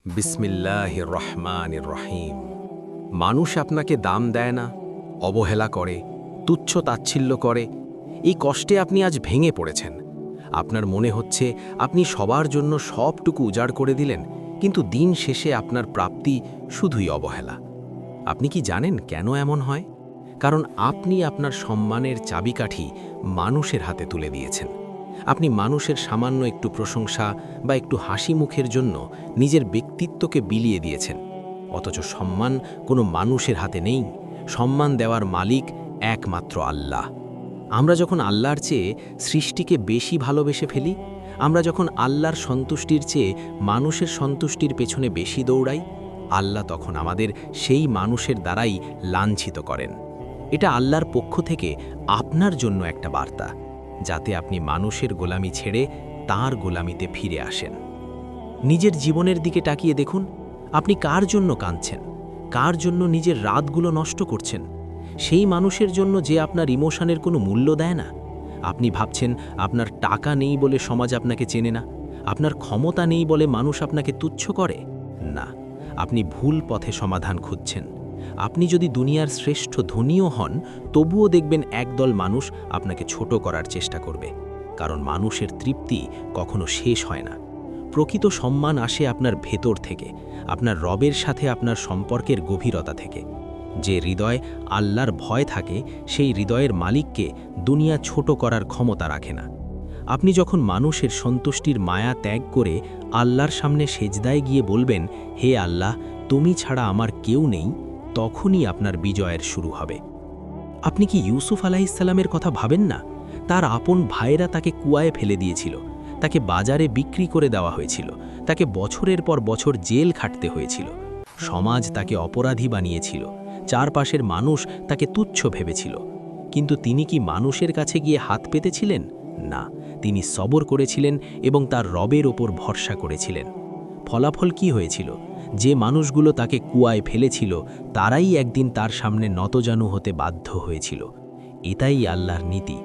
বিসমিল্লাহির রহমানির রহিম। মানুষ আপনাকে দাম দেয় না, অবহেলা করে, তুচ্ছ তাচ্ছিল্য করে। এই কষ্টে আপনি আজ ভেঙে পড়েছেন। আপনার মনে হচ্ছে আপনি সবার জন্য সবটুকু উজাড় করে দিলেন, কিন্তু দিন শেষে আপনার প্রাপ্তি শুধুই অবহেলা। আপনি কি জানেন কেন এমন হয়? কারণ আপনি আপনার সম্মানের চাবিকাঠি মানুষের হাতে তুলে দিয়েছেন। আপনি মানুষের সামান্য একটু প্রশংসা বা একটু হাসি মুখের জন্য নিজের ব্যক্তিত্বকে বিলিয়ে দিয়েছেন। অথচ সম্মান কোনো মানুষের হাতে নেই। সম্মান দেওয়ার মালিক একমাত্র আল্লাহ। আমরা যখন আল্লাহর চেয়ে সৃষ্টিকে বেশি ভালোবেসে ফেলি, আমরা যখন আল্লাহর সন্তুষ্টির চেয়ে মানুষের সন্তুষ্টির পেছনে বেশি দৌড়াই, আল্লাহ তখন আমাদের সেই মানুষের দ্বারাই লাঞ্ছিত করেন। এটা আল্লাহর পক্ষ থেকে আপনার জন্য একটা বার্তা, যাতে আপনি মানুষের গোলামি ছেড়ে তাঁর গোলামিতে ফিরে আসেন। নিজের জীবনের দিকে তাকিয়ে দেখুন, আপনি কার জন্য কাঁদছেন, কার জন্য নিজের রাতগুলো নষ্ট করছেন? সেই মানুষের জন্য যে আপনার ইমোশনের কোনো মূল্য দেয় না। আপনি ভাবছেন আপনার টাকা নেই বলে সমাজ আপনাকে চেনে না, আপনার ক্ষমতা নেই বলে মানুষ আপনাকে তুচ্ছ করে। না, আপনি ভুল পথে সমাধান খুঁজছেন। আপনি যদি দুনিয়ার শ্রেষ্ঠ ধনীও হন, তবুও দেখবেন একদল মানুষ আপনাকে ছোট করার চেষ্টা করবে। কারণ মানুষের তৃপ্তি কখনো শেষ হয় না। প্রকৃত সম্মান আসে আপনার ভেতর থেকে, আপনার রবের সাথে আপনার সম্পর্কের গভীরতা থেকে। যে হৃদয় আল্লাহর ভয় থাকে, সেই হৃদয়ের মালিককে দুনিয়া ছোট করার ক্ষমতা রাখে না। আপনি যখন মানুষের সন্তুষ্টির মায়া ত্যাগ করে আল্লাহর সামনে সেজদায় গিয়ে বলবেন, হে আল্লাহ, তুমি ছাড়া আমার কেউ নেই, তখনই আপনার বিজয়ের শুরু হবে। আপনি কি ইউসুফ আলাইহিসসালামের কথা ভাবেন না? তার আপন ভাইরা তাকে কুয়ায় ফেলে দিয়েছিল, তাকে বাজারে বিক্রি করে দেওয়া হয়েছিল, তাকে বছরের পর বছর জেল খাটতে হয়েছিল। সমাজ তাকে অপরাধী বানিয়েছিল, চারপাশের মানুষ তাকে তুচ্ছ ভেবেছিল। কিন্তু তিনি কি মানুষের কাছে গিয়ে হাত পেতেছিলেন? না, তিনি সবর করেছিলেন এবং তার রবের ওপর ভরসা করেছিলেন। ফলাফল কি হয়েছিল? যে মানুষগুলো তাকে কুয়ায় ফেলেছিল, তারাই একদিন তার সামনে নতজানু হতে বাধ্য হয়েছিল। এটাই আল্লাহর নীতি।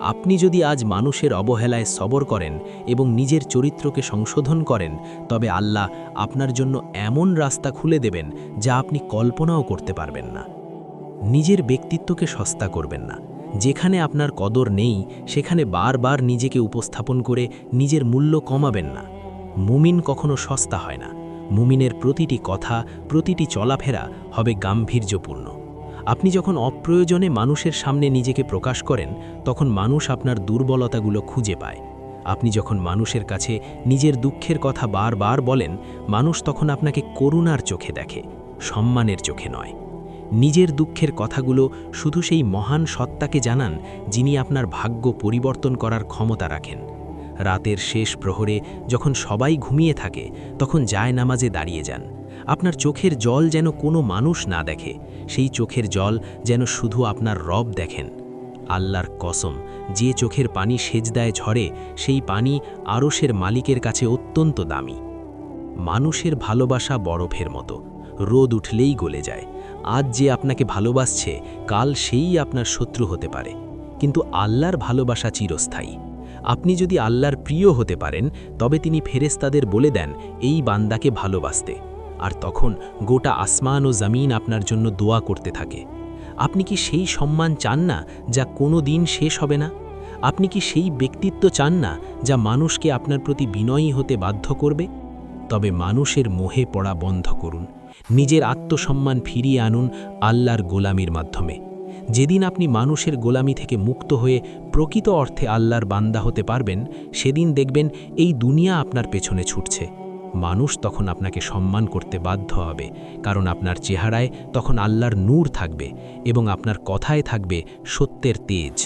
আপনি যদি আজ মানুষের অবহেলায় সবর করেন এবং নিজের চরিত্রকে সংশোধন করেন, তবে আল্লাহ আপনার জন্য এমন রাস্তা খুলে দেবেন যা আপনি কল্পনাও করতে পারবেন না। নিজের ব্যক্তিত্বকে সস্তা করবেন না। যেখানে আপনার কদর নেই, সেখানে বারবার নিজেকে উপস্থাপন করে নিজের মূল্য কমাবেন না। মুমিন কখনো সস্তা হয় না। মুমিনের প্রতিটি কথা, প্রতিটি চলাফেরা হবে গাম্ভীর্যপূর্ণ। আপনি যখন অপ্রয়োজনে মানুষের সামনে নিজেকে প্রকাশ করেন, তখন মানুষ আপনার দুর্বলতাগুলো খুঁজে পায়। আপনি যখন মানুষের কাছে নিজের দুঃখের কথা বারবার বলেন, মানুষ তখন আপনাকে করুণার চোখে দেখে, সম্মানের চোখে নয়। নিজের দুঃখের কথাগুলো শুধু সেই মহান সত্তাকে জানান, যিনি আপনার ভাগ্য পরিবর্তন করার ক্ষমতা রাখেন। রাতের শেষ প্রহরে যখন সবাই ঘুমিয়ে থাকে, তখন জায়নামাজে দাঁড়িয়ে যান। আপনার চোখের জল যেন কোনো মানুষ না দেখে, সেই চোখের জল যেন শুধু আপনার রব দেখেন। আল্লাহর কসম, যে চোখের পানি সেজদায় ঝরে, সেই পানি আরশের মালিকের কাছে অত্যন্ত দামি। মানুষের ভালোবাসা বরফের মতো, রোদ উঠলেই গলে যায়। আজ যে আপনাকে ভালোবাসছে, কাল সেই আপনার শত্রু হতে পারে। কিন্তু আল্লাহর ভালোবাসা চিরস্থায়ী। আপনি যদি আল্লাহর প্রিয় হতে পারেন, তবে তিনি ফেরেশতাদের বলে দেন এই বান্দাকে ভালোবাসতে, আর তখন গোটা আসমান ও জমিন আপনার জন্য দোয়া করতে থাকে। আপনি কি সেই সম্মান চান না যা কোনো দিন শেষ হবে না? আপনি কি সেই ব্যক্তিত্ব চান না যা মানুষকে আপনার প্রতি বিনয়ী হতে বাধ্য করবে? তবে মানুষের মোহে পড়া বন্ধ করুন। নিজের আত্মসম্মান ফিরিয়ে আনুন আল্লাহর গোলামির মাধ্যমে। যেদিন আপনি মানুষের গোলামি থেকে মুক্ত হয়ে প্রকৃত অর্থে আল্লাহর বান্দা হতে পারবেন, সেদিন দেখবেন এই দুনিয়া আপনার পেছনে ছুটছে। মানুষ তখন আপনাকে সম্মান করতে বাধ্য হবে, কারণ আপনার চেহারায় তখন আল্লাহর নূর থাকবে এবং আপনার কথায় থাকবে সত্যের তেজ।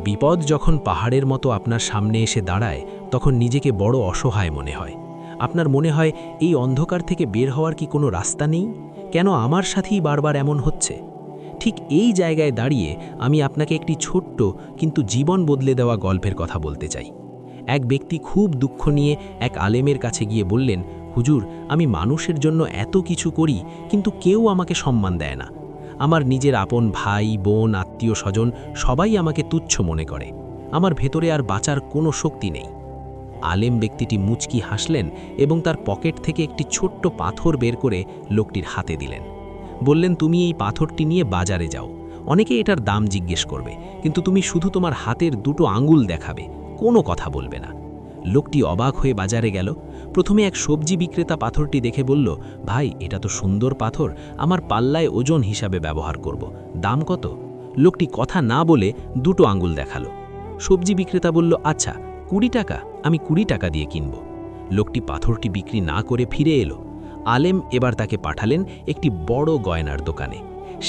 বিপদ যখন পাহাড়ের মতো আপনার সামনে এসে দাঁড়ায়, তখন নিজেকে বড় অসহায় মনে হয়। আপনার মনে হয়, এই অন্ধকার থেকে বের হওয়ার কি কোনো রাস্তা নেই? কেন আমার সাথেই বারবার এমন হচ্ছে? ঠিক এই জায়গায় দাঁড়িয়ে আমি আপনাকে একটি ছোট্ট কিন্তু জীবন বদলে দেওয়া গল্পের কথা বলতে চাই। এক ব্যক্তি খুব দুঃখ নিয়ে এক আলেমের কাছে গিয়ে বললেন, হুজুর, আমি মানুষের জন্য এত কিছু করি, কিন্তু কেউ আমাকে সম্মান দেয় না। আমার নিজের আপন ভাই, বোন, আত্মীয় স্বজন সবাই আমাকে তুচ্ছ মনে করে। আমার ভেতরে আর বাঁচার কোনো শক্তি নেই। আলেম ব্যক্তিটি মুচকি হাসলেন এবং তার পকেট থেকে একটি ছোট্ট পাথর বের করে লোকটির হাতে দিলেন। বললেন, তুমি এই পাথরটি নিয়ে বাজারে যাও। অনেকে এটার দাম জিজ্ঞেস করবে, কিন্তু তুমি শুধু তোমার হাতের দুটো আঙুল দেখাবে, কোনো কথা বলবে না। লোকটি অবাক হয়ে বাজারে গেল। প্রথমে এক সবজি বিক্রেতা পাথরটি দেখে বলল, ভাই, এটা তো সুন্দর পাথর, আমার পাল্লায় ওজন হিসাবে ব্যবহার করব, দাম কত? লোকটি কথা না বলে দুটো আঙুল দেখালো। সবজি বিক্রেতা বলল, আচ্ছা 20 টাকা, আমি 20 টাকা দিয়ে কিনব। লোকটি পাথরটি বিক্রি না করে ফিরে এলো। আলেম এবার তাকে পাঠালেন একটি বড় গয়নার দোকানে।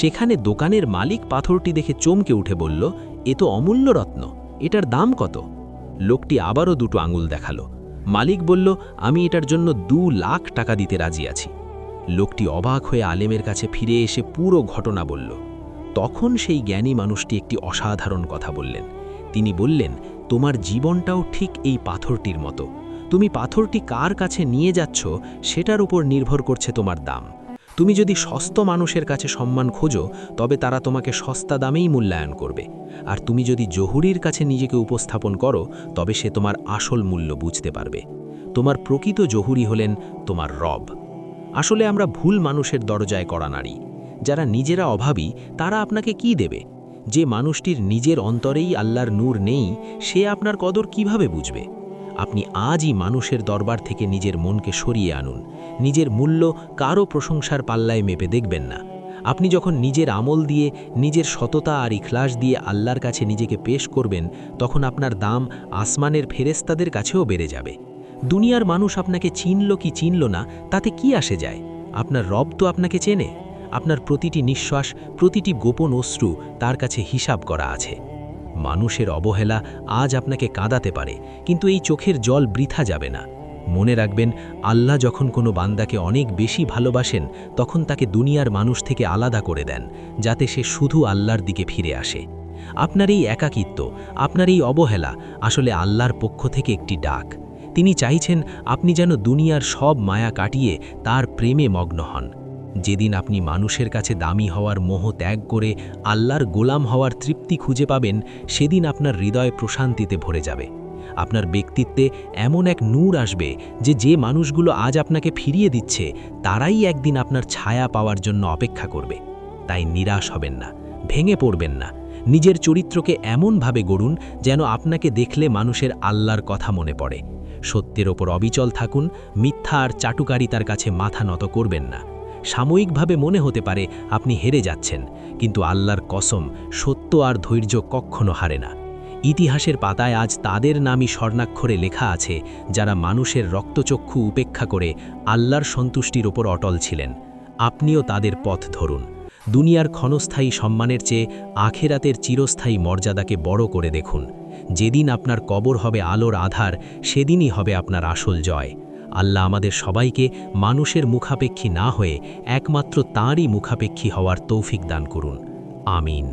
সেখানে দোকানের মালিক পাথরটি দেখে চমকে উঠে বলল, এ তো অমূল্য রত্ন, এটার দাম কত? লোকটি আবারও দুটো আঙুল দেখালো। মালিক বলল, আমি এটার জন্য 2 লাখ টাকা দিতে রাজি আছি। লোকটি অবাক হয়ে আলেমের কাছে ফিরে এসে পুরো ঘটনা বলল। তখন সেই জ্ঞানী মানুষটি একটি অসাধারণ কথা বললেন। তিনি বললেন, তোমার জীবনটাও ঠিক এই পাথরটির মতো। তুমি পাথরটি কার কাছে নিয়ে যাচ্ছ সেটার উপর নির্ভর করছে তোমার দাম। তুমি যদি সস্তা মানুষের কাছে সম্মান খোঁজো, তবে তারা তোমাকে সস্তা দামেই মূল্যায়ন করবে। আর তুমি যদি জহুরির কাছে নিজেকে উপস্থাপন করো, তবে সে তোমার আসল মূল্য বুঝতে পারবে। তোমার প্রকৃত জহুরি হলেন তোমার রব। আসলে আমরা ভুল মানুষের দরজায় কড়া নাড়ি। যারা নিজেরা অভাবী, তারা আপনাকে কি দেবে? যে মানুষটির নিজের অন্তরেই আল্লাহর নূর নেই, সে আপনার কদর কিভাবে বুঝবে? আপনি আজই মানুষের দরবার থেকে নিজের মনকে সরিয়ে আনুন। নিজের মূল্য কারও প্রশংসার পাল্লায় মেপে দেখবেন না। আপনি যখন নিজের আমল দিয়ে, নিজের সততা আর ইখলাস দিয়ে আল্লাহর কাছে নিজেকে পেশ করবেন, তখন আপনার দাম আসমানের ফেরেশতাদের কাছেও বেড়ে যাবে। দুনিয়ার মানুষ আপনাকে চিনল কি চিনল না, তাতে কি আসে যায়? আপনার রব তো আপনাকে চেনে। আপনার প্রতিটি নিঃশ্বাস, প্রতিটি গোপন অশ্রু তার কাছে হিসাব করা আছে। মানুষের অবহেলা আজ আপনাকে কাঁদাতে পারে, কিন্তু এই চোখের জল বৃথা যাবে না। মনে রাখবেন, আল্লাহ যখন কোনো বান্দাকে অনেক বেশি ভালোবাসেন, তখন তাকে দুনিয়ার মানুষ থেকে আলাদা করে দেন, যাতে সে শুধু আল্লাহর দিকে ফিরে আসে। আপনার এই একাকিত্ব, আপনার এই অবহেলা আসলে আল্লাহর পক্ষ থেকে একটি ডাক। তিনি চাইছেন আপনি যেন দুনিয়ার সব মায়া কাটিয়ে তার প্রেমে মগ্ন হন। যেদিন আপনি মানুষের কাছে দামি হওয়ার মোহ ত্যাগ করে আল্লাহর গোলাম হওয়ার তৃপ্তি খুঁজে পাবেন, সেদিন আপনার হৃদয় প্রশান্তিতে ভরে যাবে। আপনার ব্যক্তিত্বে এমন এক নূর আসবে যে মানুষগুলো আজ আপনাকে ফিরিয়ে দিচ্ছে, তারাই একদিন আপনার ছায়া পাওয়ার জন্য অপেক্ষা করবে। তাই নিরাশ হবেন না, ভেঙে পড়বেন না। নিজের চরিত্রকে এমনভাবে গড়ুন যেন আপনাকে দেখলে মানুষের আল্লাহর কথা মনে পড়ে। সত্যের ওপর অবিচল থাকুন, মিথ্যা আর চাটুকারিতার কাছে মাথা নত করবেন না। সাময়িকভাবে মনে হতে পারে আপনি হেরে যাচ্ছেন, কিন্তু আল্লাহর কসম, সত্য আর ধৈর্য কখনো হারে না। ইতিহাসের পাতায় আজ তাদের নামই স্বর্ণাক্ষরে লেখা আছে, যারা মানুষের রক্তচক্ষু উপেক্ষা করে আল্লাহর সন্তুষ্টির ওপর অটল ছিলেন। আপনিও তাদের পথ ধরুন। দুনিয়ার ক্ষণস্থায়ী সম্মানের চেয়ে আখেরাতের চিরস্থায়ী মর্যাদাকে বড় করে দেখুন। যেদিন আপনার কবর হবে আলোর আধার, সেদিনই হবে আপনার আসল জয়। আল্লাহ আমাদের সবাইকে মানুষের মুখাপেক্ষী না হয়ে একমাত্র তাঁরই মুখাপেক্ষী হওয়ার তৌফিক দান করুন। আমিন।